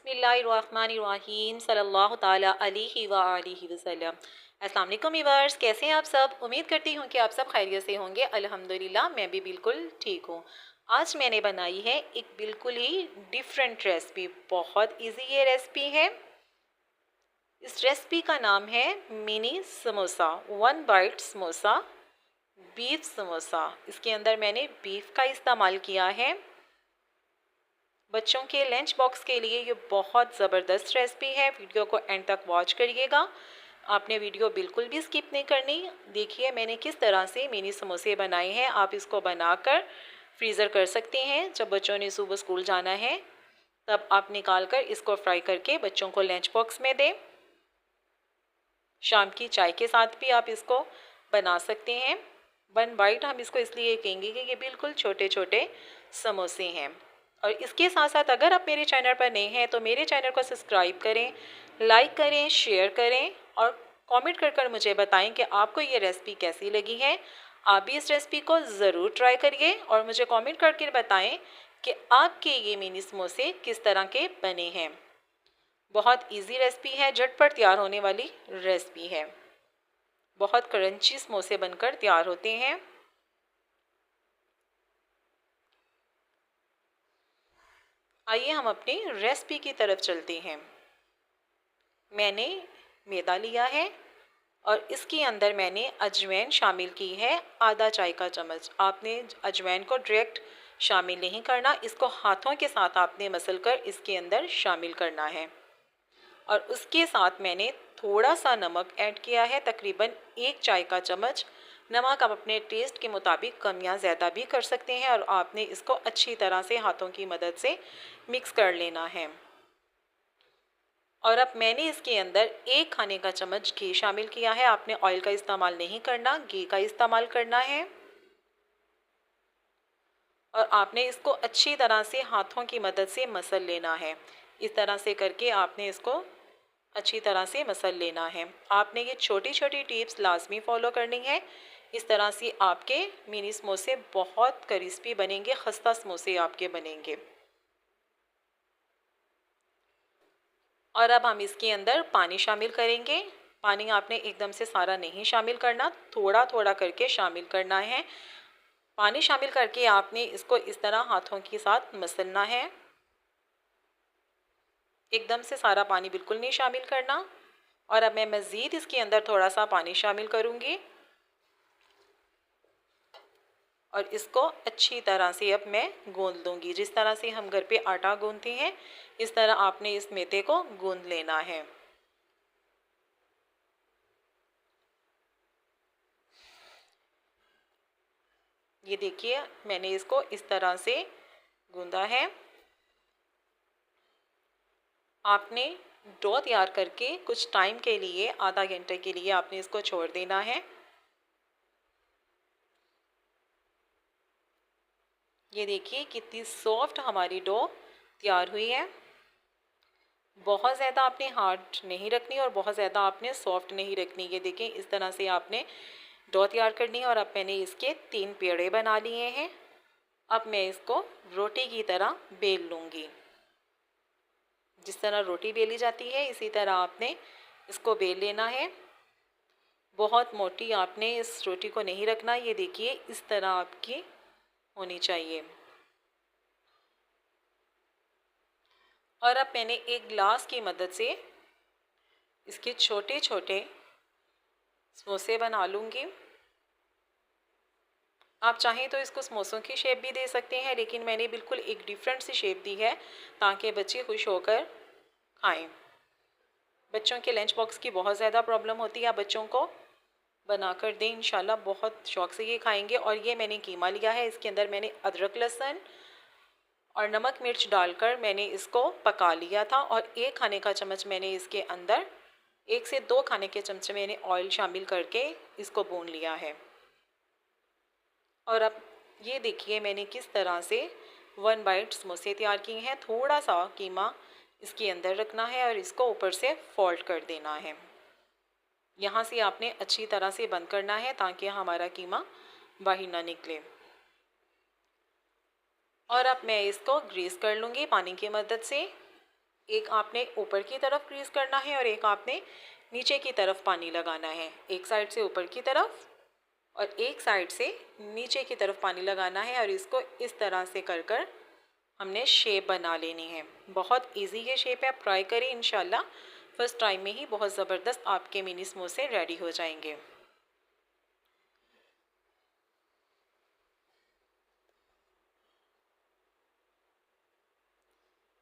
बिस्मिल्लाहिर्रहमानिर्रहीम सल्लल्लाहु ताला अलैहि व आलिहि वसल्लम। अस्सलाम वालेकुम व्यूअर्स, कैसे हैं आप सब। उम्मीद करती हूँ कि आप सब खैरियत से होंगे। अल्हम्दुलिल्लाह मैं भी बिल्कुल ठीक हूँ। आज मैंने बनाई है एक बिल्कुल ही डिफरेंट रेसिपी। बहुत इजी ये रेसिपी है। इस रेसिपी का नाम है mini samosa, one byte samosa, beef samosa. इसके अंदर मैंने बीफ का इस्तेमाल किया है। बच्चों के लंच बॉक्स के लिए ये बहुत ज़बरदस्त रेसिपी है। वीडियो को एंड तक वॉच करिएगा। आपने वीडियो बिल्कुल भी स्किप नहीं करनी। देखिए मैंने किस तरह से मिनी समोसे बनाए हैं। आप इसको बनाकर फ्रीज़र कर सकते हैं। जब बच्चों ने सुबह स्कूल जाना है तब आप निकाल कर इसको फ्राई करके बच्चों को लंच बॉक्स में दें। शाम की चाय के साथ भी आप इसको बना सकते हैं। वन बाइट हम इसको इसलिए कहेंगे कि ये बिल्कुल छोटे छोटे समोसे हैं। और इसके साथ साथ अगर आप मेरे चैनल पर नए हैं तो मेरे चैनल को सब्सक्राइब करें, लाइक करें, शेयर करें और कमेंट कर मुझे बताएं कि आपको ये रेसिपी कैसी लगी है। आप भी इस रेसिपी को ज़रूर ट्राई करिए और मुझे कमेंट करके बताएं कि आपके ये मिनी समोसे किस तरह के बने हैं। बहुत इजी रेसिपी है, झटपट तैयार होने वाली रेसिपी है। बहुत क्रंची समोसे बनकर तैयार होते हैं। आइए हम अपनी रेसिपी की तरफ चलते हैं। मैंने मैदा लिया है और इसके अंदर मैंने अजवाइन शामिल की है, आधा चाय का चम्मच। आपने अजवाइन को डायरेक्ट शामिल नहीं करना, इसको हाथों के साथ आपने मसल कर इसके अंदर शामिल करना है। और उसके साथ मैंने थोड़ा सा नमक ऐड किया है, तकरीबन 1 चाय का चम्मच। नमक आप अपने टेस्ट के मुताबिक कम या ज़्यादा भी कर सकते हैं। और आपने इसको अच्छी तरह से हाथों की मदद से मिक्स कर लेना है। और अब मैंने इसके अंदर 1 खाने का चम्मच घी शामिल किया है। आपने ऑयल का इस्तेमाल नहीं करना, घी का इस्तेमाल करना है। और आपने इसको अच्छी तरह से हाथों की मदद से मसल लेना है। इस तरह से करके आपने इसको अच्छी तरह से मसल लेना है। आपने ये छोटी छोटी टिप्स लाजमी फॉलो करनी है। इस तरह से आपके मिनी समोसे बहुत क्रिस्पी बनेंगे, खस्ता समोसे आपके बनेंगे। और अब हम इसके अंदर पानी शामिल करेंगे। पानी आपने एकदम से सारा नहीं शामिल करना, थोड़ा थोड़ा करके शामिल करना है। पानी शामिल करके आपने इसको इस तरह हाथों के साथ मसलना है। एकदम से सारा पानी बिल्कुल नहीं शामिल करना। और अब मैं मज़ीद इसके अंदर थोड़ा सा पानी शामिल करूँगी और इसको अच्छी तरह से अब मैं गूंद लूँगी। जिस तरह से हम घर पे आटा गूंदते हैं इस तरह आपने इस मैदे को गूंद लेना है। ये देखिए मैंने इसको इस तरह से गूंदा है। आपने डो तैयार करके कुछ टाइम के लिए, आधा घंटे के लिए आपने इसको छोड़ देना है। ये देखिए कितनी सॉफ्ट हमारी डो तैयार हुई है। बहुत ज़्यादा आपने हार्ड नहीं रखनी और बहुत ज़्यादा आपने सॉफ्ट नहीं रखनी। ये देखें इस तरह से आपने डो तैयार करनी है। और अब मैंने इसके 3 पेड़े बना लिए हैं। अब मैं इसको रोटी की तरह बेल लूँगी। जिस तरह रोटी बेली जाती है इसी तरह आपने इसको बेल लेना है। बहुत मोटी आपने इस रोटी को नहीं रखना। ये देखिए इस तरह आपकी होनी चाहिए। और अब मैंने एक ग्लास की मदद से इसके छोटे छोटे समोसे बना लूँगी। आप चाहें तो इसको समोसों की शेप भी दे सकते हैं, लेकिन मैंने बिल्कुल एक डिफरेंट सी शेप दी है ताकि बच्चे खुश होकर खाएं। बच्चों के लंच बॉक्स की बहुत ज़्यादा प्रॉब्लम होती है। आप बच्चों को बनाकर दें, इंशाल्लाह बहुत शौक़ से ये खाएंगे। और ये मैंने कीमा लिया है, इसके अंदर मैंने अदरक, लहसुन और नमक मिर्च डालकर मैंने इसको पका लिया था। और 1 खाने का चम्मच मैंने इसके अंदर 1 से 2 खाने के चमचे मैंने ऑयल शामिल करके इसको भून लिया है। और अब ये देखिए मैंने किस तरह से 1 बाइट समोसे तैयार किए हैं। थोड़ा सा कीमा इसके अंदर रखना है और इसको ऊपर से फोल्ड कर देना है। यहाँ से आपने अच्छी तरह से बंद करना है ताकि हमारा कीमा बाहर ना निकले। और अब मैं इसको ग्रीस कर लूँगी पानी की मदद से। एक आपने ऊपर की तरफ क्रीज करना है और एक आपने नीचे की तरफ पानी लगाना है। एक साइड से ऊपर की तरफ और एक साइड से नीचे की तरफ पानी लगाना है और इसको इस तरह से कर कर हमने शेप बना लेनी है। बहुत इजी ये शेप है, आप ट्राई करें, इंशाल्लाह फर्स्ट टाइम में ही बहुत ज़बरदस्त आपके मिनी समोसे रेडी हो जाएंगे।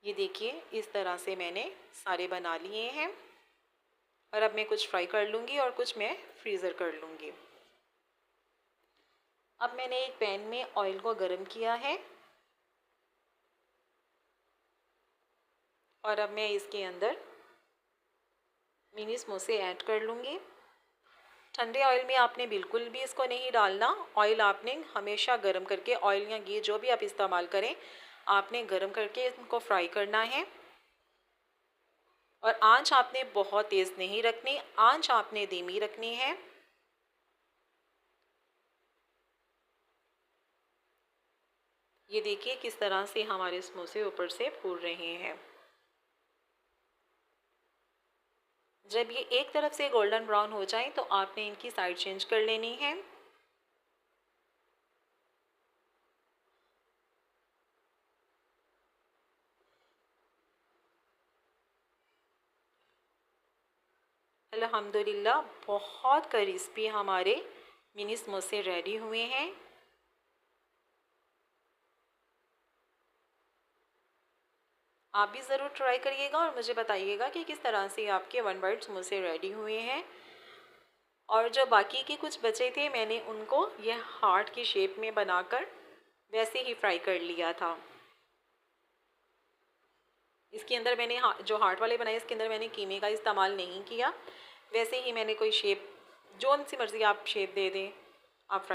ये देखिए इस तरह से मैंने सारे बना लिए हैं और अब मैं कुछ फ्राई कर लूँगी और कुछ मैं फ्रीज़र कर लूँगी। अब मैंने एक पैन में ऑयल को गर्म किया है और अब मैं इसके अंदर मिनी समोसे ऐड कर लूँगी। ठंडे ऑयल में आपने बिल्कुल भी इसको नहीं डालना। ऑयल आपने हमेशा गर्म करके, ऑयल या घी जो भी आप इस्तेमाल करें, आपने गर्म करके इनको फ्राई करना है। और आंच आपने बहुत तेज़ नहीं रखनी, आंच आपने धीमी रखनी है। ये देखिए किस तरह से हमारे समोसे ऊपर से फूल रहे हैं। जब ये एक तरफ से गोल्डन ब्राउन हो जाए तो आपने इनकी साइड चेंज कर लेनी है। अल्हम्दुलिल्लाह बहुत क्रिस्पी हमारे मिनी समोसे रेडी हुए हैं। आप भी ज़रूर ट्राई करिएगा और मुझे बताइएगा कि किस तरह से आपके वन बाइट समोसे रेडी हुए हैं। और जो बाकी के कुछ बचे थे मैंने उनको यह हार्ट की शेप में बनाकर वैसे ही फ्राई कर लिया था। इसके अंदर मैंने जो हार्ट वाले बनाए इसके अंदर मैंने कीमे का इस्तेमाल नहीं किया, वैसे ही मैंने कोई शेप, जोन सी मर्ज़ी आप शेप दे दें, आप फ्राई